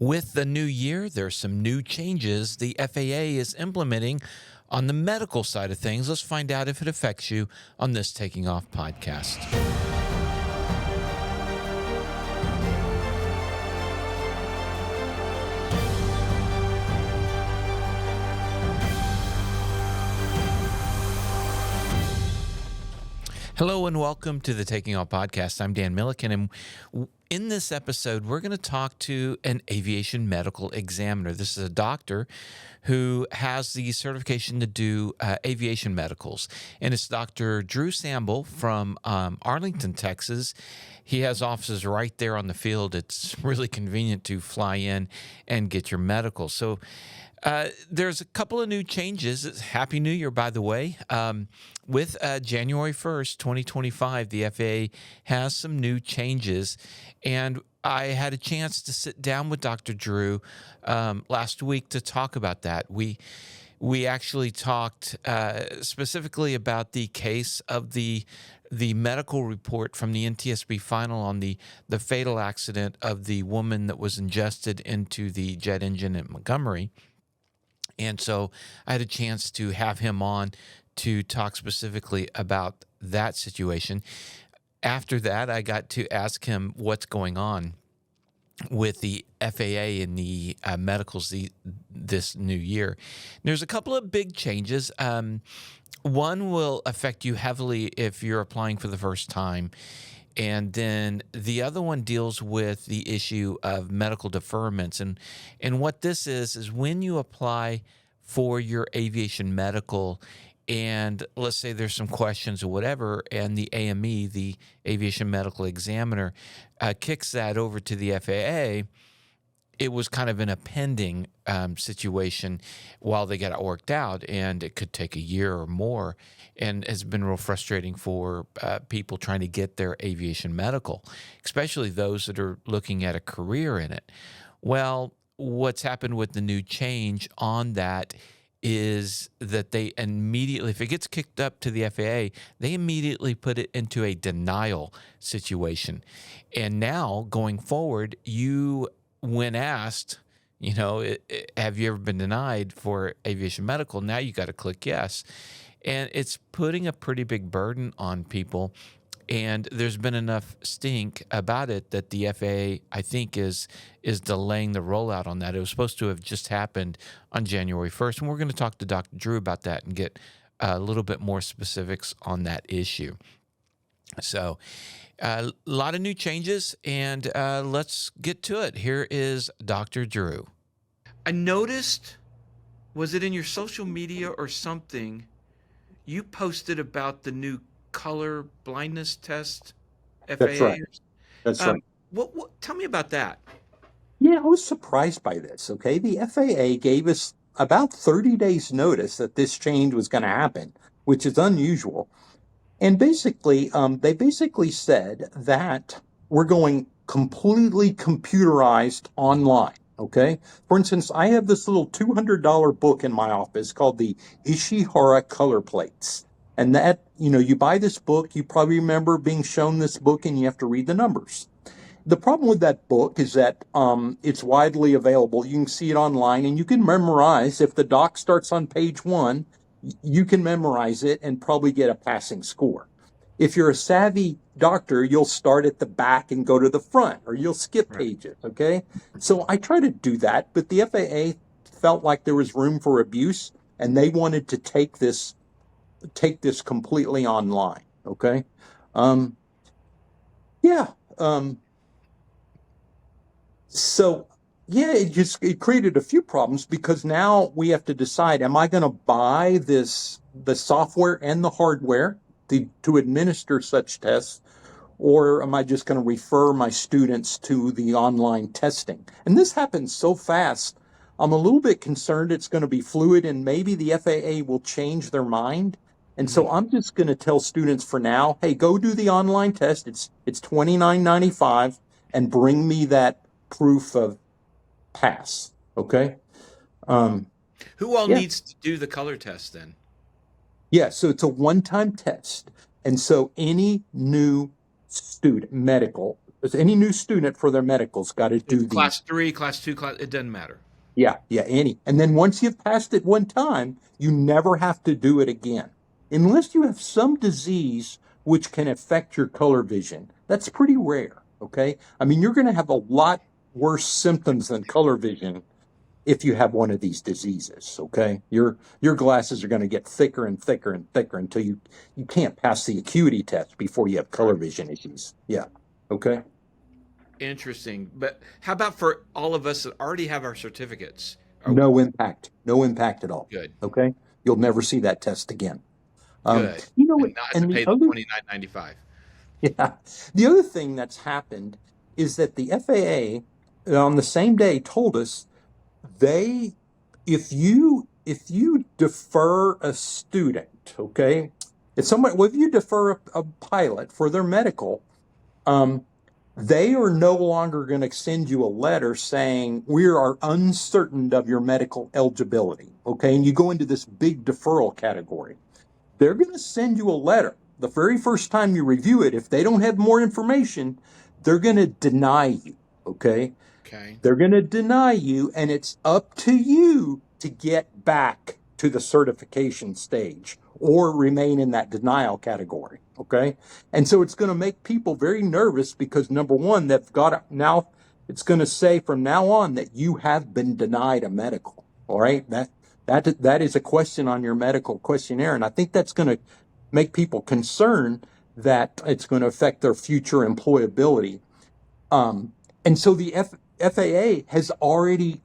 With the new year, there's some new changes the FAA is implementing on the medical side of things. Let's find out if it affects you on this Taking Off podcast. Hello and welcome to the Taking Off podcast. I'm Dan Milliken, and in this episode, we're going to talk to an aviation medical examiner. This is a doctor who has the certification to do aviation medicals, and it's Dr. Drew Sambell from Arlington, Texas. He has offices right there on the field. It's really convenient to fly in and get your medical. So there's a couple of new changes. Happy New Year, by the way. With January 1st, 2025, the FAA has some new changes. And I had a chance to sit down with Dr. Drew last week to talk about that. We actually talked specifically about the case of the medical report from the NTSB final on the fatal accident of the woman that was ingested into the jet engine at Montgomery. And so I had a chance to have him on to talk specifically about that situation. After that, I got to ask him what's going on with the FAA and the medicals this new year. There's a couple of big changes. One will affect you heavily if you're applying for the first time. And then the other one deals with the issue of medical deferments. And what this is when you apply for your aviation medical, and let's say there's some questions or whatever, and the AME, the aviation medical examiner, kicks that over to the FAA, it was kind of in a pending situation while they got it worked out, and it could take a year or more, and it's been real frustrating for people trying to get their aviation medical, especially those that are looking at a career in it. Well, what's happened with the new change on that is that they immediately, if it gets kicked up to the FAA, they immediately put it into a denial situation. And now, going forward, when asked, have you ever been denied for aviation medical? Now you got to click yes. And it's putting a pretty big burden on people. And there's been enough stink about it that the FAA, I think, is delaying the rollout on that. It was supposed to have just happened on January 1st. And we're going to talk to Dr. Drew about that and get a little bit more specifics on that issue. So a lot of new changes, and let's get to it. Here is Dr. Drew. I noticed, was it in your social media or something, you posted about the new color blindness test, FAA? That's right. That's right. Tell me about that. Yeah, I was surprised by this, okay? The FAA gave us about 30 days notice that this change was going to happen, which is unusual. And basically, they basically said that we're going completely computerized online, okay? For instance, I have this little $200 book in my office called the Ishihara Color Plates. And that, you buy this book, you probably remember being shown this book and you have to read the numbers. The problem with that book is that it's widely available. You can see it online and you can memorize. If the doc starts on page 1, you can memorize it and probably get a passing score. If you're a savvy doctor, you'll start at the back and go to the front, or you'll skip pages, okay? So I try to do that, but the FAA felt like there was room for abuse, and they wanted to take this completely online, okay? It created a few problems because now we have to decide, am I going to buy the software and the hardware to administer such tests, or am I just going to refer my students to the online testing? And this happens so fast, I'm a little bit concerned it's going to be fluid and maybe the FAA will change their mind. And so I'm just going to tell students for now, hey, go do the online test. It's $29.95 and bring me that proof of pass. Okay. Who all needs to do the color test then? Yeah. So it's a one-time test. And so any new student, medical, Any new student for their medical's got to It's do class these. 3, class 2, it doesn't matter. Yeah, any. And then once you've passed it one time, you never have to do it again. Unless you have some disease which can affect your color vision. That's pretty rare, okay? I mean, you're going to have a lot worse symptoms than color vision if you have one of these diseases, okay? Your glasses are going to get thicker and thicker and thicker until you can't pass the acuity test before you have color Right. vision issues. Yeah. Okay? Interesting. But how about for all of us that already have our certificates? Are No impact. No impact at all. good, Okay? You'll never see that test again. good, You know what? and not have to And the pay the other, 29.95. yeah, the other thing that's happened is that the FAA on the same day told us they, if you defer a student, okay, if you defer a pilot for their medical, um, they are no longer going to send you a letter saying we are uncertain of your medical eligibility, okay, and you go into this big deferral category. They're going to send you a letter the very first time you review it. If they don't have more information, they're going to deny you. Okay. Okay. They're going to deny you, and it's up to you to get back to the certification stage or remain in that denial category. Okay. And so it's going to make people very nervous because number one, they've got to, now it's going to say from now on that you have been denied a medical. All right. That is a question on your medical questionnaire. And I think that's going to make people concerned that it's going to affect their future employability. And so the FAA has already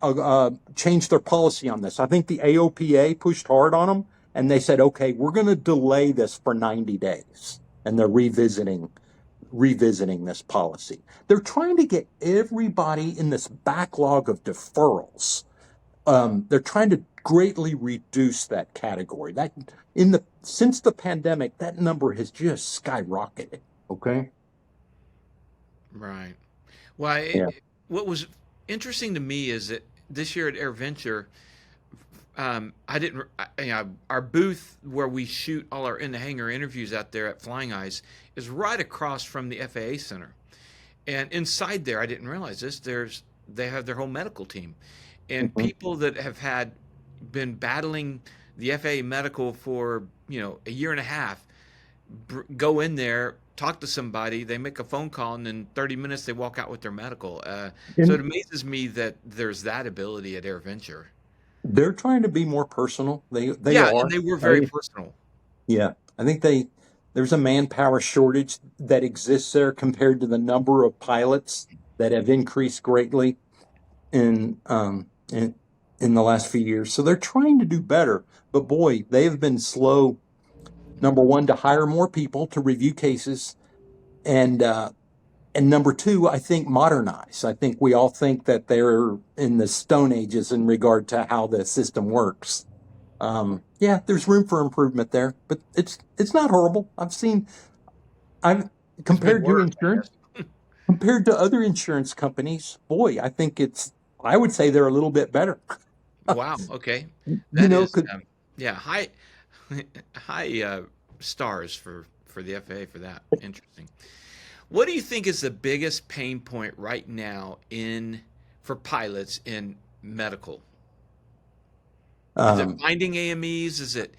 changed their policy on this. I think the AOPA pushed hard on them and they said, okay, we're going to delay this for 90 days. And they're revisiting this policy. They're trying to get everybody in this backlog of deferrals. They're trying to greatly reduce that category. That since the pandemic, that number has just skyrocketed. Okay. Right. Well, Yeah. what was interesting to me is that this year at AirVenture, I didn't, our booth where we shoot all our in the hangar interviews out there at Flying Eyes is right across from the FAA Center. And inside there, I didn't realize this, they have their whole medical team. And Mhm. people that have been battling the FAA medical for, a year and a half, go in there, talk to somebody, they make a phone call, and in 30 minutes they walk out with their medical. So it And amazes me that there's that ability at AirVenture. they're trying to be more personal. They Yeah, and are. they were very I, personal. yeah. I think there's a manpower shortage that exists there compared to the number of pilots that have increased greatly in in the last few years. So they're trying to do better. But boy, they have been slow, number one, to hire more people to review cases, and number two, I think modernize. I think we all think that they're in the Stone Ages in regard to how the system works. Yeah, there's room for improvement there, but it's not horrible. I've It's been compared to worse, I insurance, guess. compared to other insurance companies. Boy, I would say they're a little bit better. Wow. Okay, You that know, is, 'cause, yeah, high, high stars for the FAA for that. Interesting. What do you think is the biggest pain point right now in for pilots in medical? Is it um, finding AMEs? Is it,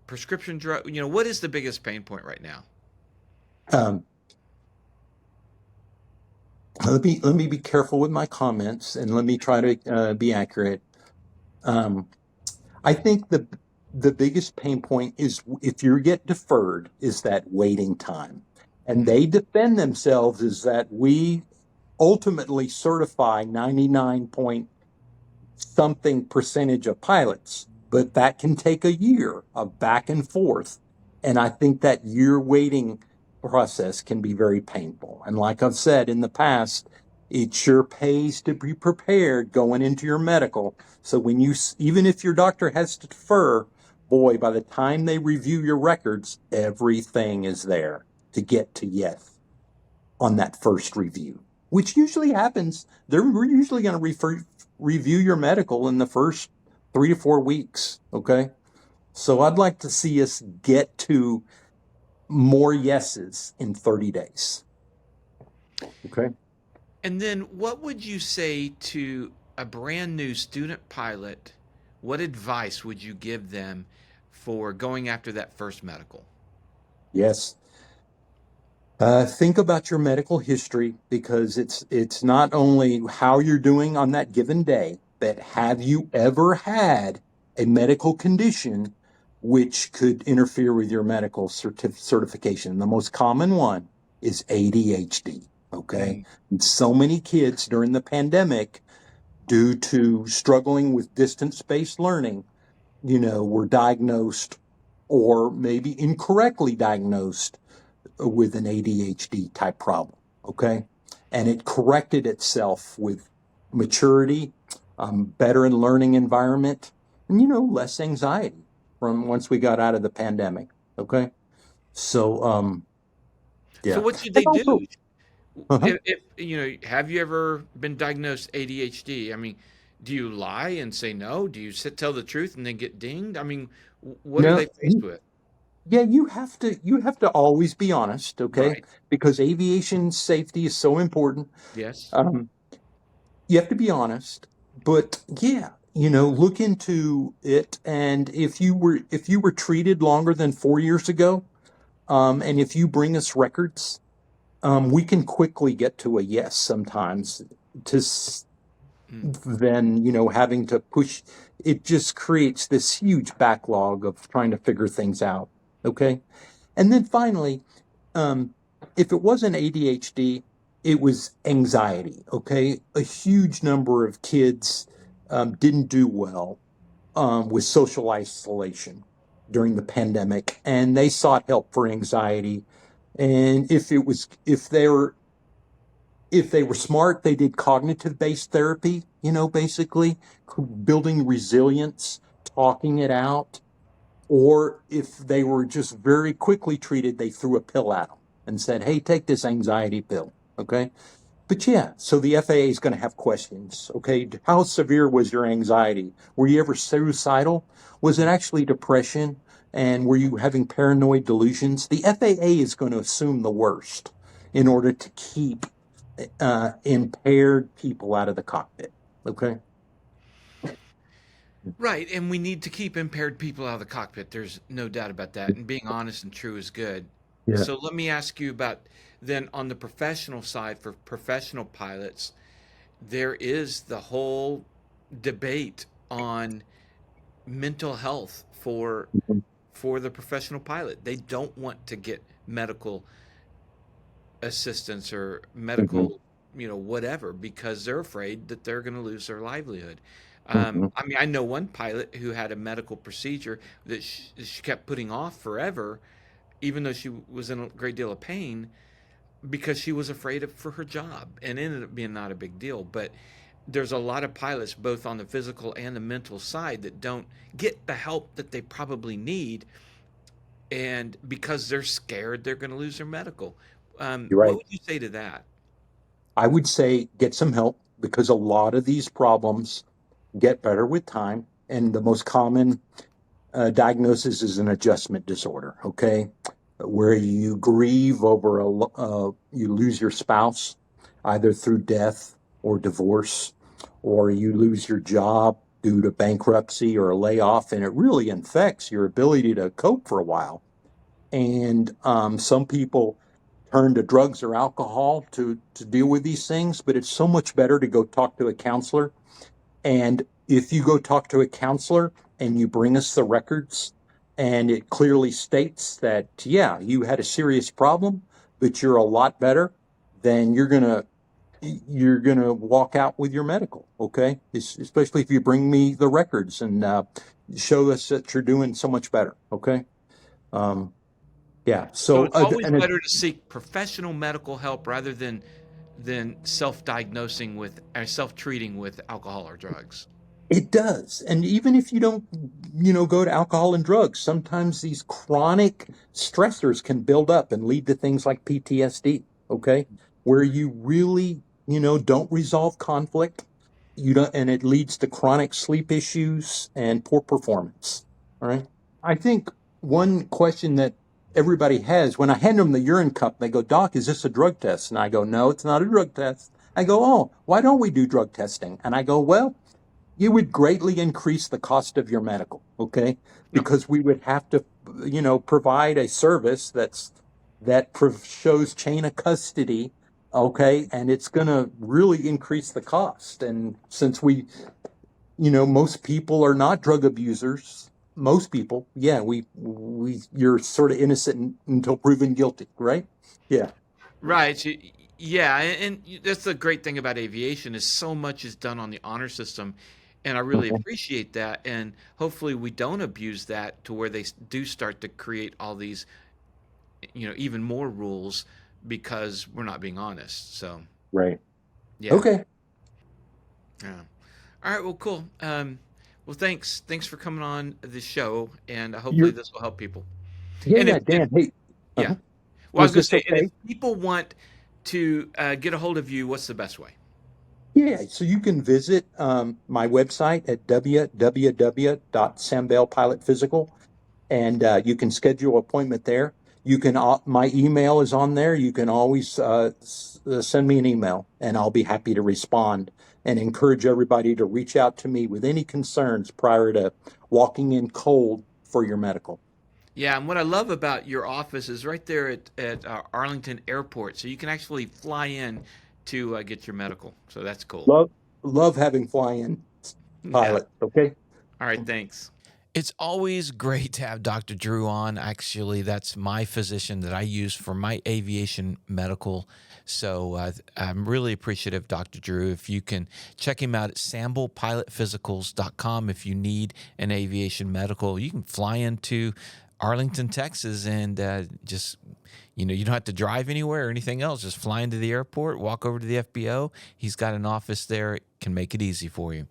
prescription drug? What is the biggest pain point right now? um, let me be careful with my comments and let me try to be accurate. Um, I think the biggest pain point is if you get deferred is that waiting time. And Hmm. they defend themselves as that we ultimately certify 99 point something percentage of pilots, but that can take a year of back and forth. And I think that year waiting process can be very painful. And like I've said in the past, it sure pays to be prepared going into your medical. So even if your doctor has to defer, boy, by the time they review your records, everything is there to get to yes on that first review, which usually happens. We're usually going to review your medical in the first 3 to 4 weeks. Okay. So I'd like to see us get to more yeses in 30 days. Okay. And then what would you say to a brand new student pilot? What advice would you give them for going after that first medical? Yes. Think about your medical history because it's not only how you're doing on that given day, but have you ever had a medical condition which could interfere with your medical certification? The most common one is ADHD. Okay. Mm. And so many kids during the pandemic, due to struggling with distance-based learning, were diagnosed or maybe incorrectly diagnosed with an ADHD type problem. Okay. And it corrected itself with maturity, better learning environment, and, less anxiety from once we got out of the pandemic. Okay. So, So yeah. what should And they do? also, uh-huh. If have you ever been diagnosed ADHD? I mean, do you lie and say no? Do you tell the truth and then get dinged? I mean, what are No, they faced with? yeah, you have to always be honest. Okay. Right. Because aviation safety is so important. Yes. Um, you have to be honest, but yeah, look into it. And if you were treated longer than 4 years ago, and if you bring us records, we can quickly get to a yes sometimes. To Mm. then having to push, it just creates this huge backlog of trying to figure things out. Okay, and then finally, um, if it wasn't ADHD, it was anxiety. Okay. A huge number of kids didn't do well with social isolation during the pandemic, and they sought help for anxiety. And if they were smart, they did cognitive based therapy, basically building resilience, talking it out. Or if they were just very quickly treated, they threw a pill at them and said, "Hey, take this anxiety pill." Okay. But yeah, so the FAA is going to have questions. Okay. How severe was your anxiety? Were you ever suicidal? Was it actually depression? And were you having paranoid delusions? The FAA is going to assume the worst in order to keep impaired people out of the cockpit. Okay. Right, and we need to keep impaired people out of the cockpit. There's no doubt about that. And being honest and true is good. Yeah. So let me ask you about then on the professional side for professional pilots, there is the whole debate on mental health for the professional pilot. They don't want to get medical assistance or Mhm. medical, whatever, because they're afraid that they're going to lose their livelihood. Mhm. I mean, I know one pilot who had a medical procedure that she kept putting off forever, even though she was in a great deal of pain because she was afraid for her job, and it ended up being not a big deal. But there's a lot of pilots, both on the physical and the mental side, that don't get the help that they probably need, and because they're scared they're going to lose their medical. You're What right. would you say to that? I would say get some help because a lot of these problems get better with time. And the most common diagnosis is an adjustment disorder, okay? Where you grieve over you lose your spouse either through death or divorce, or you lose your job due to bankruptcy or a layoff, and it really affects your ability to cope for a while. And some people turn to drugs or alcohol to deal with these things, but it's so much better to go talk to a counselor. And if you go talk to a counselor and you bring us the records and it clearly states that, yeah, you had a serious problem, but you're a lot better, then you're gonna walk out with your medical. Okay. Especially if you bring me the records and show us that you're doing so much better. Okay. Um, yeah. So So, it's always and better to seek professional medical help rather than self-diagnosing with or self-treating with alcohol or drugs. it does. And even if you don't, go to alcohol and drugs, sometimes these chronic stressors can build up and lead to things like PTSD, okay? Where you really, don't resolve conflict, you don't, and it leads to chronic sleep issues and poor performance. All right. I think one question that everybody has. When I hand them the urine cup, they go, "Doc, is this a drug test?" And I go, "No, it's not a drug test." I go, "Oh, why don't we do drug testing?" And I go, "Well, you would greatly increase the cost of your medical, okay? No. Because we would have to, provide a service that shows chain of custody, okay? And it's going to really increase the cost. And since most people are not drug abusers, most people, yeah, you're sort of innocent until proven guilty, right? Yeah. Right. Yeah, and that's the great thing about aviation is so much is done on the honor system, and I really Mhm. appreciate that. And hopefully, we don't abuse that to where they do start to create all these, even more rules because we're not being honest. So, Right. yeah, Okay. yeah. All right. Well, cool. Well, thanks for coming on the show, and hopefully You're, this will help people. yeah, And yeah, if Dan. Hey, yeah, uh well, I was was going to this say, and if okay? people want to get a hold of you, what's the best way? Yeah, so you can visit my website at www.sambellpilotphysical, and you can schedule an appointment there. My email is on there. You can always send me an email, and I'll be happy to respond and encourage everybody to reach out to me with any concerns prior to walking in cold for your medical. Yeah, and what I love about your office is right there at Arlington Airport, so you can actually fly in to get your medical. So that's cool. Love, love having fly-in Yeah. pilot. Okay. All right. Thanks. It's Always great to have Dr. Drew on. Actually, that's my physician that I use for my aviation medical. So I'm really appreciative, Dr. Drew. If you can check him out at sambellpilotphysicals.com if you need an aviation medical, you can fly into Arlington, Texas, and just you don't have to drive anywhere or anything else. Just fly into the airport, walk over to the FBO. He's got an office there. Can make it easy for you.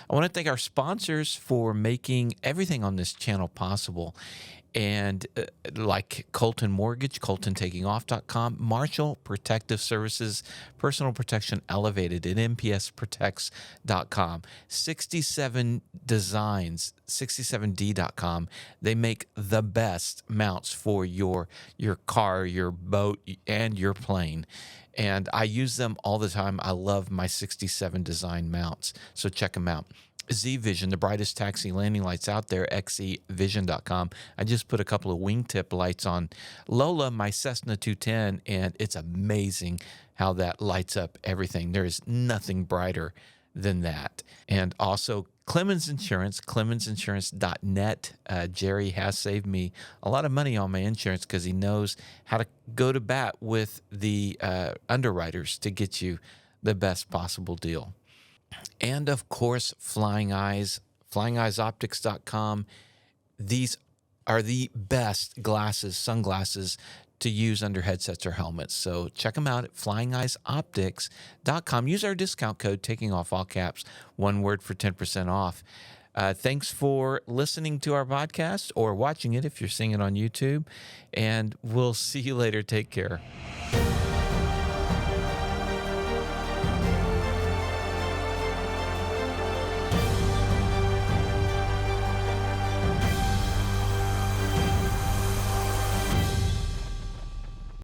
I want to thank our sponsors for making everything on this channel possible. And like Colton Mortgage, ColtonTakingOff.com, Marshall Protective Services, Personal Protection Elevated at MPSProtects.com, 67 Designs, 67D.com. They make the best mounts for your car, your boat, and your plane. And I use them all the time. I love my 67 Design mounts. So check them out. Z Vision, the brightest taxi landing lights out there, xevision.com. I just put a couple of wingtip lights on Lola, my Cessna 210, and it's amazing how that lights up everything. There is nothing brighter than that. And also Clemens Insurance, clemensinsurance.net. Jerry has saved me a lot of money on my insurance because he knows how to go to bat with the underwriters to get you the best possible deal. And of course, Flying Eyes, flyingeyesoptics.com. These are the best sunglasses to use under headsets or helmets. So check them out at flyingeyesoptics.com. Use our discount code, taking off all caps, one word for 10% off. Thanks for listening to our podcast or watching it if you're seeing it on YouTube. And we'll see you later. Take care.